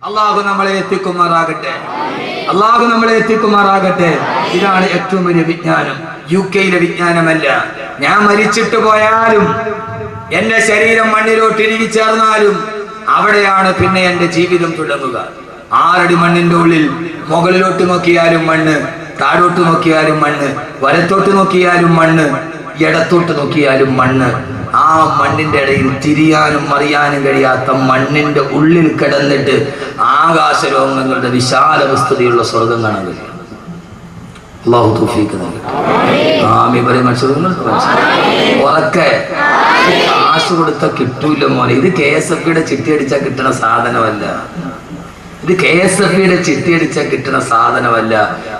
അള്ളാഹു നമ്മളെ എത്തിക്കുമാറാകട്ടെ. അള്ളാഹു നമ്മളെ എത്തിക്കുമാറാകട്ടെ. ഇതാണ് ഏറ്റവും വലിയ വിജ്ഞാനം. UK വിജ്ഞാനമല്ല. ഞാൻ മരിച്ചിട്ട് പോയാലും എന്റെ ശരീരം മണ്ണിലോട്ട് ഇഴുകി ചേർന്നാലും അവിടെയാണ് പിന്നെ എന്റെ ജീവിതം തുടങ്ങുക. 6 അടി മണ്ണിന്റെ ഉള്ളിൽ മുകളിലോട്ട് നോക്കിയാലും മണ്ണ്, താഴോട്ട് നോക്കിയാലും മണ്ണ്, വലത്തോട്ട് നോക്കിയാലും മണ്ണ്, ഇടത്തോട്ട് നോക്കിയാലും മണ്ണ്. ആ മണ്ണിന്റെ ഇടയിൽ തിരിയാനും മറിയാനും കഴിയാത്ത മണ്ണിന്റെ ഉള്ളിൽ കിടന്നിട്ട് ആകാശലോകങ്ങളുടെ വിശാല വിസ്തൃതിയുള്ള സ്വർഗം കാണാൻ കഴിയും. അല്ലാഹു തൗഫീഖ് നൽകട്ടെ. ആമീൻ പറയും. ഉറക്കെ കാശ് കൊടുത്ത കിട്ടൂല മോനെ. ഇത് KSFയുടെ ചിട്ടി അടിച്ചാൽ കിട്ടുന്ന സാധനമല്ല. ഇത് KSFയുടെ ചിട്ടി അടിച്ചാൽ കിട്ടുന്ന സാധനമല്ല.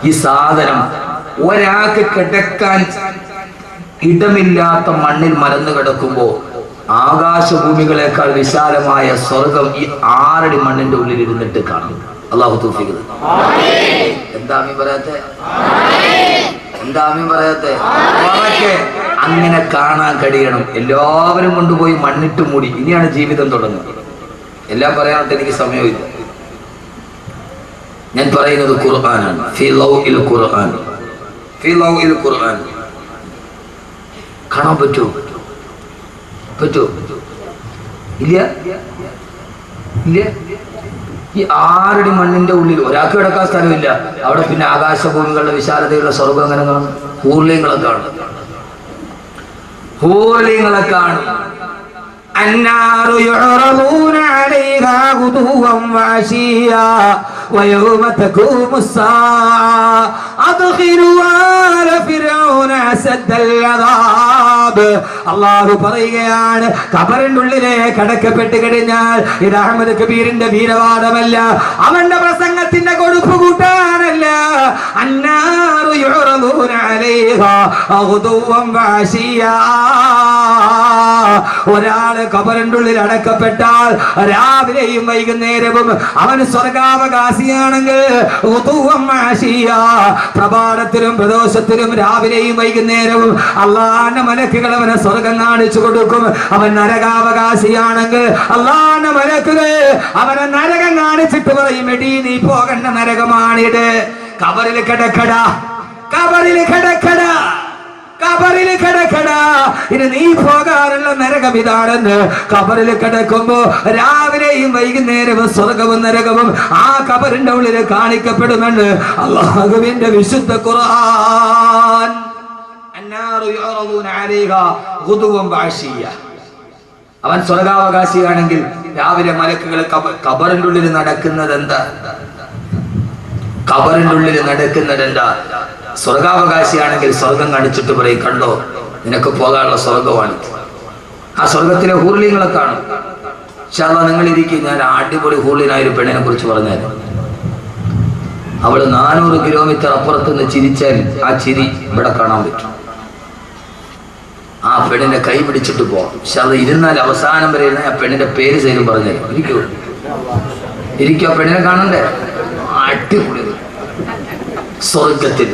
ഈ സാധനം ഒരാൾക്ക് കിടക്കാൻ ഇടമില്ലാത്ത മണ്ണിൽ മലർന്നു കിടക്കുമ്പോ ആകാശഭൂമികളെക്കാൾ വിശാലമായ സ്വർഗം ഈ 6 അടി മണ്ണിന്റെ ഉള്ളിൽ ഇരുന്നിട്ട് കാണും. അല്ലാഹു തൗഫീഖ്. എന്താ ആമീൻ പറയാത്തെ? എന്താ ആമീൻ പറയാത്തെ? അങ്ങനെ കാണാൻ കഴിയണം. എല്ലാവരും കൊണ്ടുപോയി മണ്ണിട്ട് മൂടി. ഇനിയാണ് ജീവിതം തുടങ്ങുന്നത്. എല്ലാം പറയാനായിട്ട് എനിക്ക് സമയമില്ല. ഞാൻ പറയുന്നത് ഖുർആനാണ്. ഫീ ലൗഇൽ ഖുർആൻ, ഫീ ലൗഇൽ ഖുർആൻ. കാണാൻ പറ്റുമോ? ഇല്ല ഇല്ല. ഈ 6 അടി മണ്ണിന്റെ ഉള്ളിൽ ഒരാൾക്ക് കിടക്കാൻ സ്ഥലമില്ല. അവിടെ പിന്നെ ആകാശഭൂമികളുടെ വിശാലതയുള്ള സ്വർഗം അങ്ങനെ കാണും. ഹൂർലിങ്ങളെ കാണും. ഹൂർലിങ്ങളെ കാണും. النار يعرضون عليها غدوا وعشيا ويوم تقوم الساعة أدخلوا آل فرعون أشد العذاب. അള്ളാഹു പറയുകയാണ്, ഖബറിന്റെ ഉള്ളിലേക്ക് അടക്കപ്പെട്ട് കഴിഞ്ഞാൽ ഇത് അഹമ്മദ് കബീറിന്റെ വീരവാദമല്ല, അവന്റെ പ്രസംഗത്തിന്റെ കൊടുപ്പ് കൂട്ടാനല്ല. അന്നാറു യുറദൂന അലൈഹാ ഗുദുവൻ വഅശിയാ. ഒരാള് ഖബറിന്റെ ഉള്ളിൽ അടക്കപ്പെട്ടാൽ രാവിലെയും വൈകുന്നേരവും അവൻ സ്വർഗാവകാശിയാണെങ്കിൽ പ്രഭാതത്തിലും പ്രദോഷത്തിലും രാവിലെയും വൈകുന്നേരവും അള്ളാന്റെ മലക്കുകൾ അവനെ സ്വർഗം കാണിച്ചു കൊടുക്കും. അവൻ നരകാവകാശിയാണെങ്കിൽ അള്ളാന്റെ മലക്കുകൾ അവനെ നരകം കാണിച്ചിട്ട് പറയും, എടീ നീ പോകേണ്ട നരകമാണിത്. ഖബറിൽ കിടക്കടാ, ഖബറിൽ കിടക്കടാ, ഖബറിൽ കിടക്കടാ. ഇനി നീ പോകാനുള്ള നരകം ഇതാണെന്ന് ഖബറിൽ കിടക്കുമ്പോ രാവിലെയും വൈകുന്നേരവും സ്വർഗവും നരകവും ആ ഖബറിന്റെ ഉള്ളിൽ കാണിക്കപ്പെടുമെന്ന് അല്ലാഹുവിന്റെ വിശുദ്ധ ഖുർആൻ. അന്നാറു യുറദൂന അലൈഹാ ഗുദുവൻ വഅശിയ്യ. അവൻ സ്വർഗാവകാശിയാണെങ്കിൽ രാവിലെ മലക്കുകൾ ഖബറിന്റെ ഉള്ളിൽ നടക്കുന്നത് എന്താ? ഖബറിന്റെ ഉള്ളിൽ നടക്കുന്നത് എന്താ? സ്വർഗാവകാശിയാണെങ്കിൽ സ്വർഗം കാണിച്ചിട്ട് പറയും, കണ്ടോ നിനക്ക് പോകാനുള്ള സ്വർഗമാണ്. ആ സ്വർഗത്തിലെ ഹൂർലിങ്ങളെ കാണും. ഇൻഷാ അല്ലാഹ് നിങ്ങൾ ഇരിക്കും. ഞാൻ അടിപൊളി ഹൂർലിനായ ഒരു പെണ്ണിനെ കുറിച്ച് പറഞ്ഞാൽ, അവള് 400 കിലോമീറ്റർ അപ്പുറത്ത് നിന്ന് ചിരിച്ചാൽ ആ ചിരി ഇവിടെ കാണാൻ പറ്റും. ആ പെണ്ണിന്റെ കൈ പിടിച്ചിട്ട് പോവാം. ഇൻഷാ അല്ലാഹ് ഇരുന്നാൽ അവസാനം വരെ ഇരുന്ന ആ പെണ്ണിന്റെ പേര് സൈലും പറഞ്ഞാൽ ഇരിക്കൂ. ഇരിക്കും. ആ പെണ്ണിനെ കാണണ്ടേ? അടിപൊളി സ്വർഗത്തിൽ.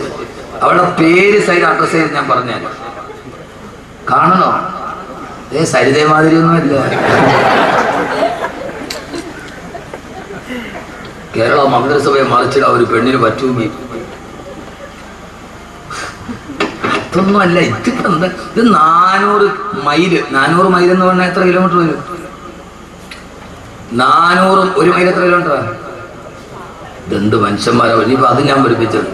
അവളുടെ പേര് സൈഡ് അഡ്രസ് ചെയ്ത് ഞാൻ പറഞ്ഞാൽ കാണണോ? സരിതേ മാതിരി ഒന്നുമില്ല. കേരള മന്ത്രിസഭയെ മറിച്ചിടാൻ ഒരു പെണ്ണിന് പറ്റൂമെങ്കിൽ അതൊന്നും അല്ല. ഇതിപ്പോ എന്താ ഇത്? 400 മൈല്. 400 മൈൽ എന്ന് പറഞ്ഞാൽ എത്ര കിലോമീറ്റർ വരും? 400 1 മൈൽ എത്ര കിലോമീറ്ററാ? ഇതെന്ത് മനുഷ്യന്മാരാ? ഇനിയിപ്പോ അത് ഞാൻ പഠിപ്പിച്ചത്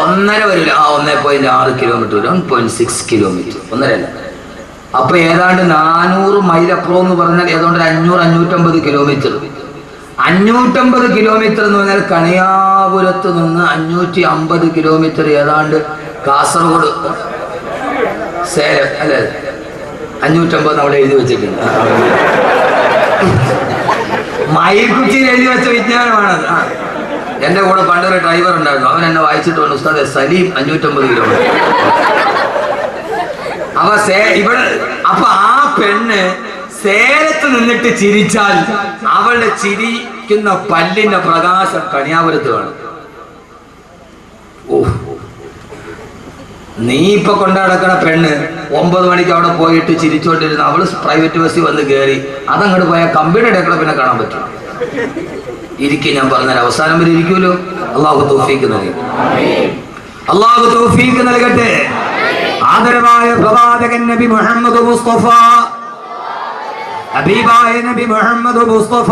1.5 വരില്ല. 1.6 കിലോമീറ്റർ വരും. 1.6 കിലോമീറ്റർ. 1.5 അല്ല. അപ്പൊ ഏതാണ്ട് 400 മൈൽ അപ്പുറം എന്ന് പറഞ്ഞാൽ ഏതാണ്ട് 500-550 കിലോമീറ്റർ. 550 കിലോമീറ്റർ എന്ന് പറഞ്ഞാൽ കണിയാപുരത്ത് നിന്ന് 550 കിലോമീറ്റർ ഏതാണ്ട് കാസർഗോഡ് സേലം അല്ലെ? 550 അവിടെ എഴുതി വെച്ചിട്ടുണ്ട്. മയിൽക്കുച്ചിയിൽ എഴുതി വെച്ച വിജ്ഞാനമാണത്. എന്റെ കൂടെ പണ്ടൊരു ഡ്രൈവർ ഉണ്ടായിരുന്നു. അവൻ എന്നെ വായിച്ചിട്ട് പറഞ്ഞു, ഉസ്താദെ സലീം 550 കിലോമീറ്റർ. അപ്പൊ ആ പെണ്ണ് സേലത്ത് നിന്നിട്ട് ചിരിച്ചാൽ അവളുടെ ചിരിക്കുന്ന പല്ലിന്റെ പ്രകാശം കണിയാപുരത്ത് കാണും. ഓ, നീ ഇപ്പൊ കൊണ്ടു നടക്കണ പെണ്ണ് 9 മണിക്ക് അവിടെ പോയിട്ട് ചിരിച്ചോണ്ടിരുന്ന അവള് പ്രൈവറ്റ് ബസ്സിൽ വന്ന് കയറി, അതങ്ങോട്ട് പോയാൽ കമ്പിയുടെ ഇടയ്ക്കുള്ള പിന്നെ കാണാൻ പറ്റും. ഇരിക്കും, ഞാൻ പറഞ്ഞാൽ അവസാനം വരെ ഇരിക്കുമല്ലോ. അള്ളാഹു തൗഫീഖ് നൽകി, അള്ളാഹു തൗഫീഖ് നൽകട്ടെ. ആദരവായ പ്രവാചകൻ നബി മുഹമ്മദ് മുസ്തഫ, ഹബീബായ നബി മുഹമ്മദ് മുസ്തഫ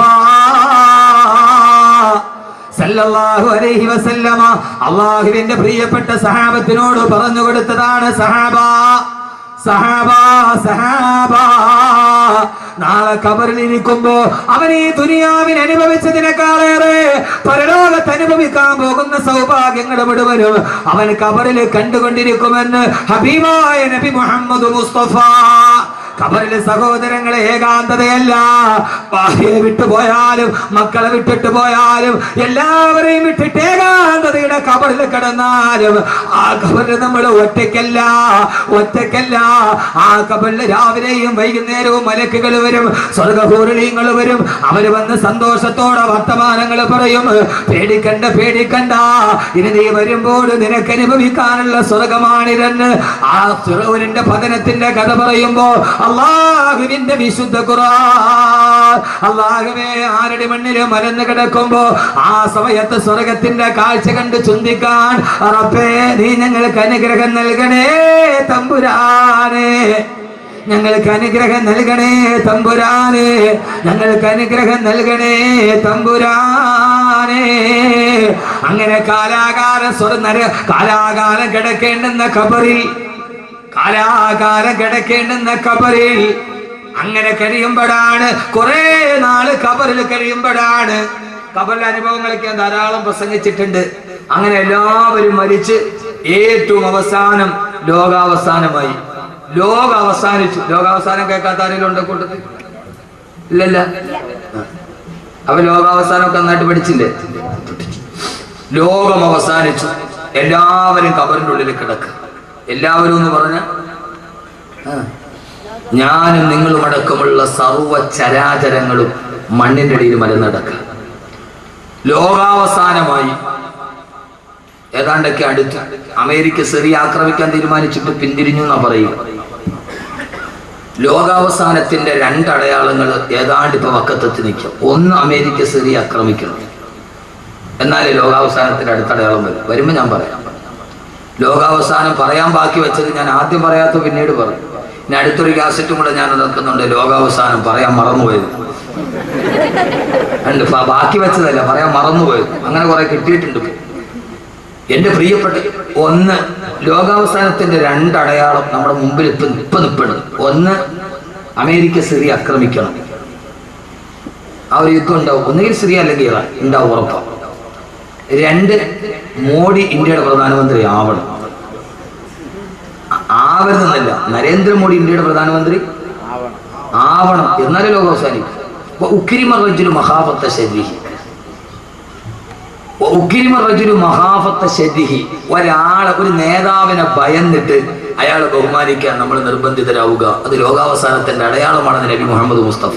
സല്ലല്ലാഹു അലൈഹി വസല്ലമ അല്ലാഹുവിന്റെ പ്രിയപ്പെട്ട സഹാബത്തിനോട് പറഞ്ഞു കൊടുത്തതാണ്, സഹാബാ സഹാബാ സഹാബാ, നാളെ ഖബറിൽ ഇരിക്കുമ്പോ അവൻ ഈ ദുനിയാവിൽ അനുഭവിച്ചതിനേക്കാളേറെ പരലോകത്ത് അനുഭവിക്കാൻ പോകുന്ന സൗഭാഗ്യങ്ങൾ മുഴുവനും അവൻ ഖബറിൽ കണ്ടുകൊണ്ടിരിക്കുമെന്ന് ഹബീബായ നബി മുഹമ്മദ് മുസ്തഫ. ഖബറിലെ സഹോദരങ്ങളെ ഏകാന്തതയല്ല, ഭാര്യയെ വിട്ടുപോയാലും മക്കളെ വിട്ടിട്ട് പോയാലും എല്ലാവരെയും വിട്ടിട്ട് ഏകാന്തതയുടെ ഖബറിൽ കിടന്നാലും ആ ഖബറിൽ നമ്മൾ ഒറ്റയ്ക്കല്ല, ഒറ്റയ്ക്കല്ല. ആ ഖബറിൽ രാവിലെയും വൈകുന്നേരവും മലക്കുകൾ വരും, സ്വർഗ്ഗഹൂറികൾ വരും. അവര് വന്ന് സന്തോഷത്തോടെ വർത്തമാനങ്ങൾ പറയും. പേടിക്കണ്ട പേടിക്കണ്ട, ഇനി നീ വരുമ്പോൾ നിനക്ക് അനുഭവിക്കാനുള്ള സ്വർഗമാണിതെന്ന് ആ ഫിറൗനിന്റെ പതനത്തിന്റെ കഥ പറയുമ്പോ അല്ലാഹുവിന്റെ വിശുദ്ധ ഖുർആൻ, അല്ലാഹുവേ ആരുടെ മണ്ണിൽ മലന്ന് കിടക്കുമ്പോ ആ സമയത്ത് സ്വർഗത്തിന്റെ കാഴ്ച കണ്ട് ചിന്തിക്കാൻ, റബ്ബേ നീ ഞങ്ങൾക്ക് അനുഗ്രഹം നൽകണേ തമ്പുരാനെ, ഞങ്ങൾക്ക് അനുഗ്രഹം നൽകണേ തമ്പുരാനെ, ഞങ്ങൾക്ക് അനുഗ്രഹം നൽകണേ തമ്പുരാനെ. അങ്ങനെ കാലാകാലം കിടക്കേണ്ടുന്ന ഖബറിൽ, കാലാകാലം കിടക്കേണ്ടുന്ന ഖബറിൽ അങ്ങനെ കഴിയുമ്പോഴാണ്, കുറെ നാള് ഖബറിൽ കഴിയുമ്പോഴാണ്, ഖബറിലെ അനുഭവങ്ങളൊക്കെ ഞാൻ ധാരാളം പ്രസംഗിച്ചിട്ടുണ്ട്. അങ്ങനെ എല്ലാവരും മരിച്ച് ഏറ്റവും അവസാനം ലോകാവസാനമായി. ലോകം അവസാനിച്ചു. ലോകാവസാനം കേൾക്കാത്ത ആരെങ്കിലും ഉണ്ടോ കൂട്ടത്തിൽ? ഇല്ലല്ല. അപ്പൊ ലോകാവസാനമൊക്കെ നന്നായിട്ട് പഠിച്ചില്ലേ? ലോകം അവസാനിച്ചു, എല്ലാവരും ഖബറിന്റെ ഉള്ളിൽ കിടക്കുക. എല്ലാവരും എന്ന് പറഞ്ഞ ഞാനും നിങ്ങളും അടക്കമുള്ള സർവ്വ ചരാചരങ്ങളും മണ്ണിന്റെ അടിയിൽ മലന്നടക്കുക. ലോകാവസാനമായി. ഏതാണ്ടൊക്കെ അടുത്ത് അമേരിക്ക സിറിയ ആക്രമിക്കാൻ തീരുമാനിച്ചിട്ട് പിന്തിരിഞ്ഞു എന്നാ പറയുക. ലോകാവസാനത്തിന്റെ 2 അടയാളങ്ങൾ ഏതാണ്ട് ഇപ്പൊ വക്കത്തെത്തി നിൽക്കും. ഒന്ന്, അമേരിക്ക സിറിയ ആക്രമിക്കണം, എന്നാലേ ലോകാവസാനത്തിന്റെ അടുത്ത അടയാളം വരും. വരുമ്പോ ഞാൻ പറയാം. ലോകാവസാനം പറയാൻ ബാക്കി വെച്ചത് ഞാൻ ആദ്യം പറയാത്ത പിന്നീട് പറയും. ഇനി അടുത്തൊരു കാസറ്റും കൂടെ ഞാൻ നടക്കുന്നുണ്ട്, ലോകാവസാനം പറയാൻ മറന്നുപോയത് ഉണ്ട്. ബാക്കി വെച്ചതല്ല, പറയാൻ മറന്നുപോയത്. അങ്ങനെ കുറെ കിട്ടിയിട്ടുണ്ട്. എന്റെ പ്രിയപ്പെട്ട, ഒന്ന്, ലോകാവസാനത്തിന്റെ 2 അടയാളം നമ്മുടെ മുമ്പിൽ ഇപ്പൊ നിൽപ്പുണ്ട്. ഒന്ന്, അമേരിക്ക സിറിയ ആക്രമിക്കണം. ആ ഒരു യുദ്ധം ഉണ്ടാവും. ഒന്നുകിൽ സിറിയ അല്ലെങ്കിൽ ഇറാൻ ഉണ്ടാവും, ഉറപ്പാണ്. 2, മോഡി ഇന്ത്യയുടെ പ്രധാനമന്ത്രി ആവണം. ആവരുതെന്നല്ല, നരേന്ദ്രമോദി ഇന്ത്യയുടെ പ്രധാനമന്ത്രി ആവണം, എന്നാലേ ലോകം അവസാനിക്കും. ഒരാളെ, ഒരു നേതാവിനെ ഭയന്നിട്ട് അയാളെ ബഹുമാനിക്കാൻ നമ്മൾ നിർബന്ധിതരാവുക, അത് ലോകാവസാനത്തിന്റെ അടയാളമാണെന്ന് നബി മുഹമ്മദ് മുസ്തഫ.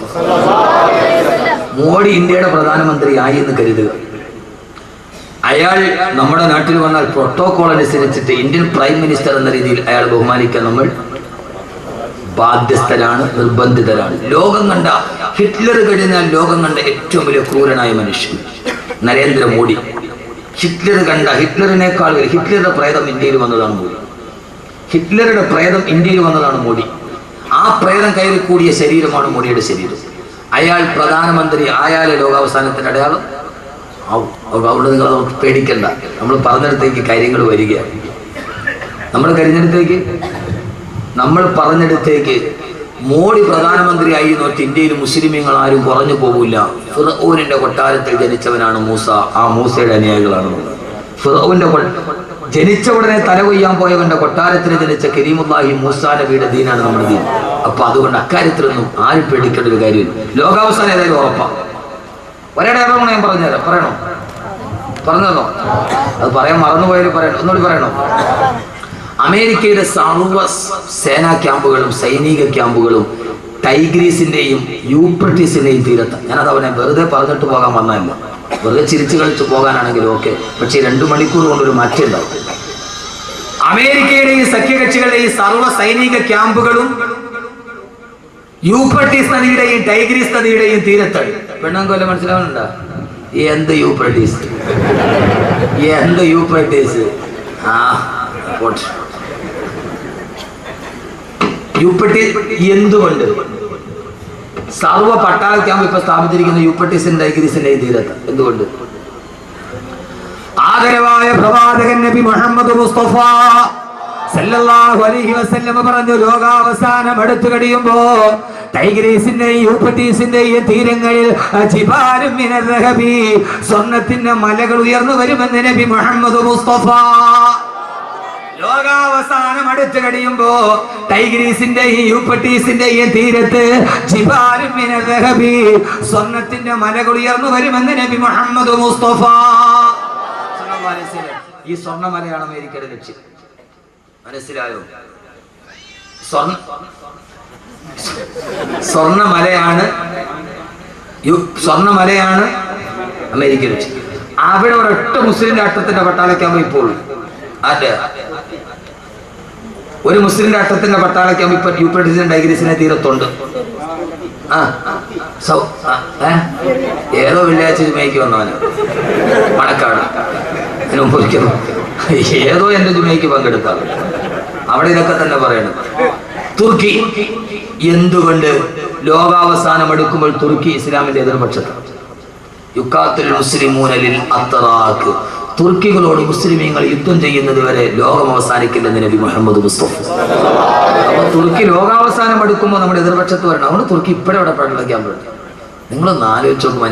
മോഡി ഇന്ത്യയുടെ പ്രധാനമന്ത്രി ആയി എന്ന് കരുതുക. അയാൾ നമ്മുടെ നാട്ടിൽ വന്നാൽ പ്രോട്ടോകോൾ അനുസരിച്ചിട്ട് ഇന്ത്യൻ പ്രൈം മിനിസ്റ്റർ എന്ന രീതിയിൽ അയാൾ ബഹുമാനിക്കാൻ നമ്മൾ ബാധ്യസ്ഥരാണ്, നിർബന്ധിതരാണ്. ലോകം കണ്ട, ഹിറ്റ്ലർ കഴിഞ്ഞാൽ ലോകം കണ്ട ഏറ്റവും വലിയ ക്രൂരനായ മനുഷ്യൻ നരേന്ദ്രമോദി. ഹിറ്റ്ലർ കണ്ട, ഹിറ്റ്ലറിനേക്കാൾ ഹിറ്റ്ലറുടെ പ്രേതം ഇന്ത്യയിൽ വന്നതാണ് മോദി. ഹിറ്റ്ലറുടെ പ്രേതം ഇന്ത്യയിൽ വന്നതാണ് മോദി. ആ പ്രേതം കയറി കൂടിയ ശരീരമാണ് മോദിയുടെ ശരീരം. അയാൾ പ്രധാനമന്ത്രി ആയാലേ ലോകാവസാനത്തിന്റെ അടയാളം ആവും. അവിടെ നിങ്ങൾ നമുക്ക് പേടിക്കണ്ട, നമ്മൾ പറഞ്ഞിടത്തേക്ക് കാര്യങ്ങൾ വരികയാണ്. നമ്മൾ പറഞ്ഞിടത്തേക്ക് മോഡി പ്രധാനമന്ത്രിയായി നോട്ട് ഇന്ത്യയിൽ മുസ്ലിമീങ്ങൾ ആരും കുറഞ്ഞു പോകില്ല. ഫിറഔനിന്റെ കൊട്ടാരത്തിൽ ജനിച്ചവനാണ് മൂസ, ആ മൂസയുടെ അനുയായികളാണ്. ഫിറഔന്റെ ജനിച്ച ഉടനെ തല കൊയ്യാൻ പോയവന്റെ കൊട്ടാരത്തിൽ ജനിച്ച കരീമുല്ലാഹി മൂസാ നബിയുടെ ദീനാണ് നമ്മുടെ ദീൻ. അപ്പൊ അതുകൊണ്ട് അക്കാര്യത്തിലൊന്നും ആരും പേടിക്കേണ്ട ഒരു കാര്യമില്ല. ലോകാവസാനം ഏതായാലും ഉറപ്പാണ്. ഒരിടയാണോ ഞാൻ പറഞ്ഞുതരാം, പറഞ്ഞതോ? അത് പറയാൻ മറന്നുപോയാലും പറയണം, ഒന്നുകൂടി പറയണോ? അമേരിക്കയുടെ സർവ്വ സേനാ ക്യാമ്പുകളും സൈനിക ക്യാമ്പുകളും ടൈഗ്രീസിന്റെയും യൂപ്രട്ടീസിന്റെയും തീരത്ത്. ഞാനത് അവനെ വെറുതെ പറഞ്ഞിട്ട് പോകാൻ വന്നതല്ല, വെറുതെ ചിരിച്ചു കളിച്ച് പോകാനാണെങ്കിൽ ഓക്കെ. പക്ഷേ 2 മണിക്കൂർ കൊണ്ടൊരു മാറ്റം ഉണ്ടാവും. അമേരിക്കയുടെയും സഖ്യകക്ഷികളുടെയും സർവ്വ സൈനിക ക്യാമ്പുകളും യൂഫ്രട്ടീസ് നദിയുടെയും ടൈഗ്രീസ് നദിയുടെയും തീരത്താണ്. പെണ്ണാങ്കൊല്ലം മനസ്സിലാവുന്നുണ്ടോ? എന്ത് യൂഫ്രട്ടീസ്, എന്ത് യൂഫ്രട്ടീസ്? യൂഫ്രട്ടീസ് എന്തുകൊണ്ട് സർവ്വ പട്ടാള ക്യാമ്പ് ഇപ്പൊ സ്ഥാപിച്ചിരിക്കുന്ന യൂഫ്രട്ടീസിന്റെ ടൈഗ്രീസിന്റെയും തീരത്ത്? എന്തുകൊണ്ട്? ആദരവായ പ്രവാചകൻ നബി മുഹമ്മദ് മുസ്തഫ സല്ലല്ലാഹു അലൈഹി വസല്ലം പറഞ്ഞു, ലോകാവസാനം അടുത്തു കഴിയുമ്പോ ടൈഗ്രീസിന്റെയും യൂഫ്രട്ടീസിന്റെയും തീരങ്ങളിൽ ജിബാലും മിനർ റഹബി, സ്വർണ്ണത്തിന്റെ മലകൾ ഉയർന്നു വരുമെന്ന് നബി മുഹമ്മദ് മുസ്തഫ. ലോകാവസാനം അടുത്തു കഴിയുമ്പോ ടൈഗ്രീസിന്റെയും യൂഫ്രട്ടീസിന്റെയും തീരത്ത് ജിബാലും മിനർ റഹബി, സ്വർണ്ണത്തിന്റെ മലകൾ ഉയർന്നു വരുമെന്ന് നബി മുഹമ്മദ് മുസ്തഫ. ഈ സ്വർണ്ണമലയാണ് അമേരിക്കയുടെ ലക്ഷ്യം. മനസ്സിലായോ? സ്വർണ്ണമലയാണ് അമേരിക്ക ലക്ഷ്യം. അവിടെ ഒരൊറ്റ മുസ്ലിം രാഷ്ട്രത്തിന്റെ പട്ടാളക്കാകുമ്പോ ഇപ്പോൾ അതെ ഒരു മുസ്ലിം രാഷ്ട്രത്തിന്റെ പട്ടാളക്കാകുമ്പോ ഇപ്പൊ യൂഫ്രട്ടീസിന്റെ ടൈഗ്രീസിനെ തീരത്തുണ്ട്. ഏതോ വെള്ളിയാഴ്ച ജുമയ്ക്ക് വന്നവന് മണക്കാട് ഒരിക്കലും ഏതോ എന്റെ ജുമയ്ക്ക് പങ്കെടുക്കാം. അവിടെ ഇതൊക്കെ തന്നെ പറയണം. തുർക്കി എന്തുകൊണ്ട് ലോകാവസാനം അടുക്കുമ്പോൾ തുർക്കി ഇസ്ലാമിന്റെ എതിർപക്ഷത്ത്? യുക്കാത്തുൽ മുസ്ലിമൂനലിൽ അത്തറാഖ്, തുർക്കികളോട് മുസ്ലിമീങ്ങൾ യുദ്ധം ചെയ്യുന്നത് വരെ ലോകം അവസാനിക്കില്ലെന്ന് നബി മുഹമ്മദ് മുസ്തഫ. അപ്പൊ തുർക്കി ലോകാവസാനം അടുക്കുമ്പോൾ നമ്മുടെ എതിർപക്ഷത്ത് വരണം. അതുകൊണ്ട് തുർക്കി ഇപ്പോഴവിടെ പടലക്കാൻ പറ്റും. നിങ്ങളൊന്ന് ആലോചിച്ച് നോക്കുമ്പോൾ